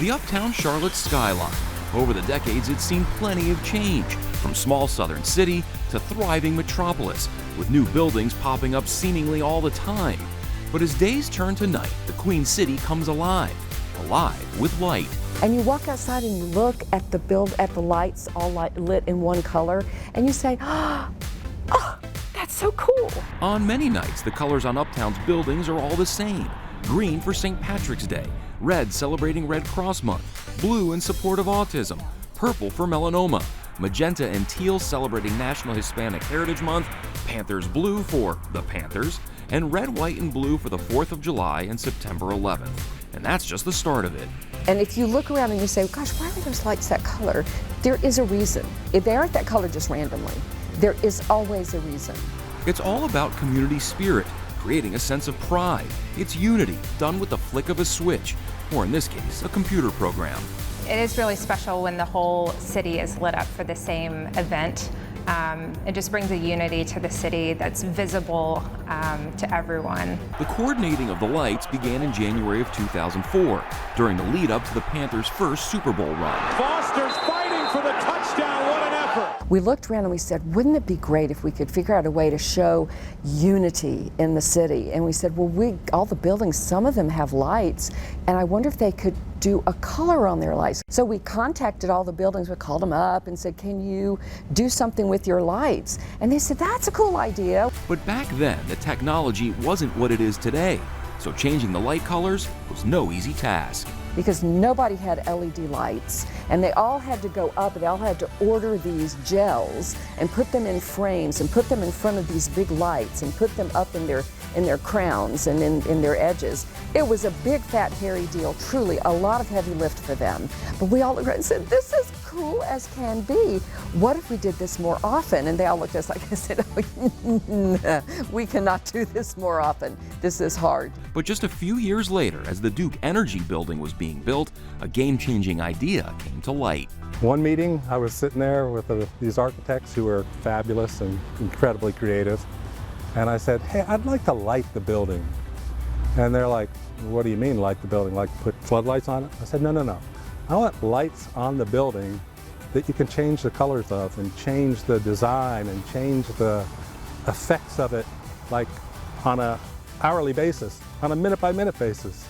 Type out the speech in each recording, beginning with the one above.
The Uptown Charlotte skyline. Over the decades, it's seen plenty of change, from small southern city to thriving metropolis, with new buildings popping up seemingly all the time. But as days turn to night, the Queen City comes alive with light. And you walk outside and you look at the lights all lit in one color, and you say, oh, that's so cool. On many nights, the colors on Uptown's buildings are all the same. Green for St. Patrick's Day, red celebrating Red Cross Month, blue in support of autism, purple for melanoma, magenta and teal celebrating National Hispanic Heritage Month, Panthers blue for the Panthers, and red, white, and blue for the 4th of July and September 11th. And that's just the start of it. And if you look around and you say, gosh, why are those lights that color? There is a reason. If they aren't that color just randomly, there is always a reason. It's all about community spirit, creating a sense of pride. It's unity, done with the flick of a switch, or in this case, a computer program. It is really special when the whole city is lit up for the same event. It just brings a unity to the city that's visible to everyone. The coordinating of the lights began in January of 2004, during the lead up to the Panthers' first Super Bowl run. Foster's fighting for the touchdown. What an effort! We looked around and we said, wouldn't it be great if we could figure out a way to show unity in the city? And we said, well, all the buildings, some of them have lights, and I wonder if they could do a color on their lights. So we contacted all the buildings, we called them up and said, can you do something with your lights? And they said, that's a cool idea. But back then, the technology wasn't what it is today, so changing the light colors was no easy task. Because nobody had LED lights, and they all had to go up, and they all had to order these gels and put them in frames and put them in front of these big lights and put them up in their crowns and in their edges. It was a big, fat, hairy deal, truly, a lot of heavy lift for them. But we all looked around and said, this is cool as can be. What if we did this more often? And they all looked at us like I said, oh, we cannot do this more often. This is hard. But just a few years later, as the Duke Energy building was being built, a game-changing idea came to light. One meeting, I was sitting there with these architects who were fabulous and incredibly creative. And I said, hey, I'd like to light the building. And they're like, what do you mean light the building? Like put floodlights on it? I said, no. I want lights on the building that you can change the colors of and change the design and change the effects of it, like on an hourly basis, on a minute-by-minute basis.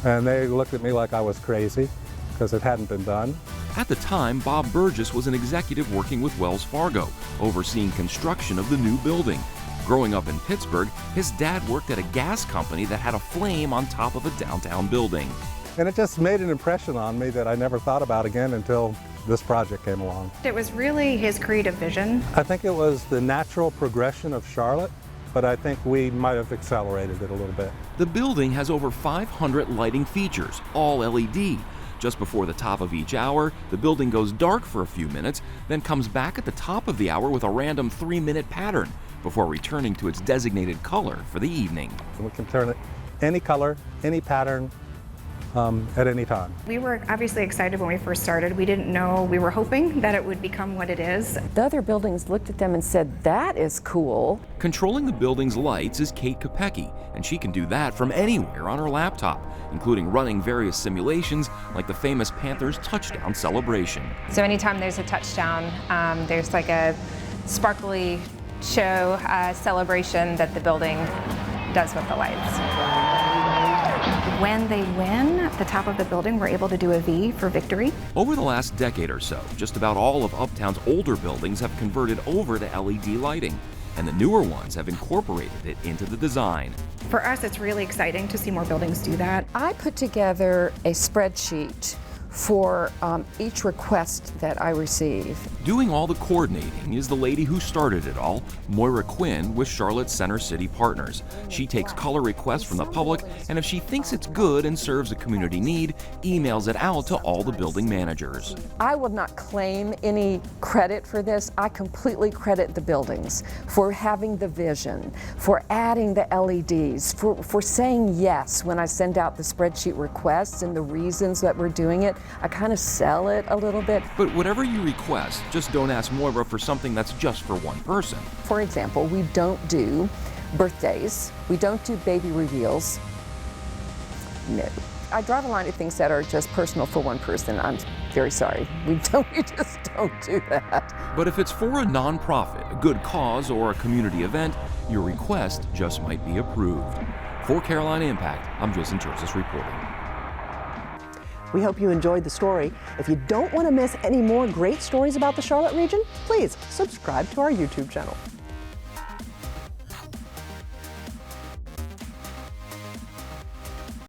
And they looked at me like I was crazy because it hadn't been done. At the time, Bob Burgess was an executive working with Wells Fargo, overseeing construction of the new building. Growing up in Pittsburgh, his dad worked at a gas company that had a flame on top of a downtown building. And it just made an impression on me that I never thought about again until this project came along. It was really his creative vision. I think it was the natural progression of Charlotte, but I think we might have accelerated it a little bit. The building has over 500 lighting features, all LED. Just before the top of each hour, the building goes dark for a few minutes, then comes back at the top of the hour with a random 3-minute pattern, before returning to its designated color for the evening. And we can turn it any color, any pattern, at any time. We were obviously excited when we first started. We didn't know, we were hoping that it would become what it is. The other buildings looked at them and said, that is cool. Controlling the building's lights is Kate Kopecki, and she can do that from anywhere on her laptop, including running various simulations like the famous Panthers touchdown celebration. So anytime there's a touchdown, there's like a sparkly show celebration that the building does with the lights. When they win at the top of the building, we're able to do a V for victory. Over the last decade or so, just about all of Uptown's older buildings have converted over to LED lighting, and the newer ones have incorporated it into the design. For us, it's really exciting to see more buildings do that. I put together a spreadsheet for each request that I receive. Doing all the coordinating is the lady who started it all, Moira Quinn with Charlotte Center City Partners. She takes color requests from the public, and if she thinks it's good and serves a community need, emails it out to all the building managers. I will not claim any credit for this. I completely credit the buildings for having the vision, for adding the LEDs, for saying yes when I send out the spreadsheet requests and the reasons that we're doing it. I kind of sell it a little bit. But whatever you request, just don't ask Moira for something that's just for one person. For example, we don't do birthdays. We don't do baby reveals. No. I draw the line at things that are just personal for one person. I'm very sorry. We just don't do that. But if it's for a nonprofit, a good cause, or a community event, your request just might be approved. For Carolina Impact, I'm Jason Terces reporting. We hope you enjoyed the story. If you don't want to miss any more great stories about the Charlotte region, please subscribe to our YouTube channel.